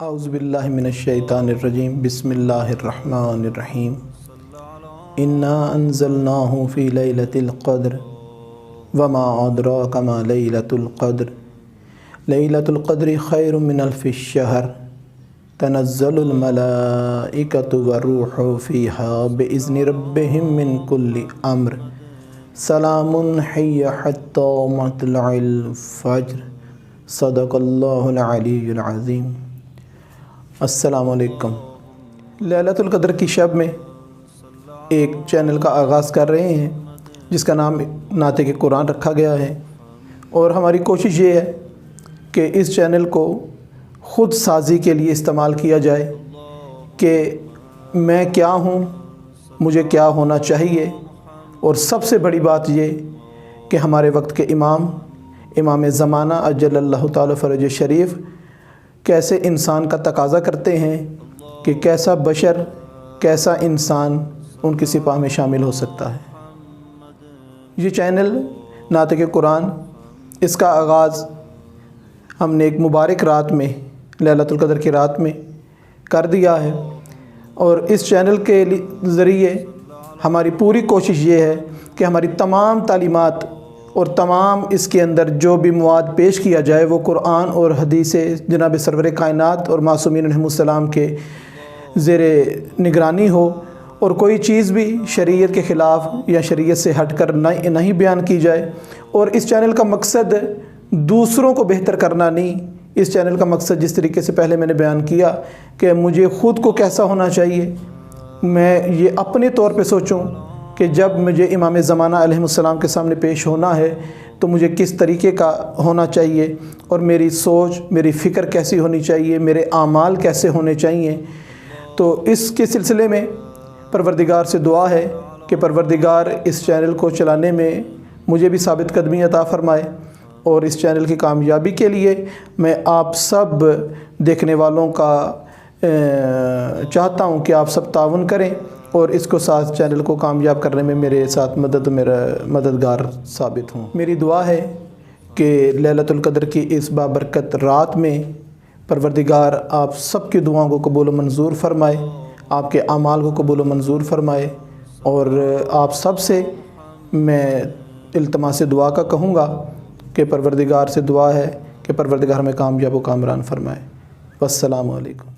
اعوذ باللہ من الشیطان الرجیم بسم اللہ الرحمن الرحیم انا انزلناہ فی لیلۃ القدر وما ادراک ما لیلۃ القدر لیلۃ القدر خیر من الف الشہر تنزل الملائکۃ والروح فیہا باذن ربہم من کل امر سلام ہی حتی مطلع الفجر صدق اللہ العلی العظیم۔ السلام علیکم۔ لیلۃ القدر کی شب میں ایک چینل کا آغاز کر رہے ہیں جس کا نام نعت قرآن رکھا گیا ہے، اور ہماری کوشش یہ ہے کہ اس چینل کو خود سازی کے لیے استعمال کیا جائے کہ میں کیا ہوں، مجھے کیا ہونا چاہیے، اور سب سے بڑی بات یہ کہ ہمارے وقت کے امام زمانہ اجل اللہ تعالی فرج شریف کیسے انسان کا تقاضا کرتے ہیں کہ کیسا بشر، کیسا انسان ان کی سپاہ میں شامل ہو سکتا ہے۔ یہ چینل نعت قرآن، اس کا آغاز ہم نے ایک مبارک رات میں، لیلۃ القدر کی رات میں کر دیا ہے، اور اس چینل کے ذریعے ہماری پوری کوشش یہ ہے کہ ہماری تمام تعلیمات اور تمام اس کے اندر جو بھی مواد پیش کیا جائے وہ قرآن اور حدیث جناب سرور کائنات اور معصومین علیہم السلام کے زیر نگرانی ہو، اور کوئی چیز بھی شریعت کے خلاف یا شریعت سے ہٹ کر نہیں بیان کی جائے۔ اور اس چینل کا مقصد دوسروں کو بہتر کرنا نہیں، اس چینل کا مقصد جس طریقے سے پہلے میں نے بیان کیا کہ مجھے خود کو کیسا ہونا چاہیے، میں یہ اپنے طور پہ سوچوں کہ جب مجھے امام زمانہ علیہ السلام کے سامنے پیش ہونا ہے تو مجھے کس طریقے کا ہونا چاہیے، اور میری سوچ، میری فکر کیسی ہونی چاہیے، میرے اعمال کیسے ہونے چاہیے۔ تو اس کے سلسلے میں پروردگار سے دعا ہے کہ پروردگار اس چینل کو چلانے میں مجھے بھی ثابت قدمی عطا فرمائے، اور اس چینل کی کامیابی کے لیے میں آپ سب دیکھنے والوں کا چاہتا ہوں کہ آپ سب تعاون کریں اور اس کو ساتھ چینل کو کامیاب کرنے میں میرے ساتھ میرا مددگار ثابت ہوں۔ میری دعا ہے کہ لیلۃ القدر کی اس بابرکت رات میں پروردگار آپ سب کی دعاؤں کو قبول و منظور فرمائے، آپ کے اعمال کو قبول و منظور فرمائے، اور آپ سب سے میں التماس دعا کا کہوں گا کہ پروردگار سے دعا ہے کہ پروردگار ہمیں کامیاب و کامران فرمائے۔ والسلام علیکم۔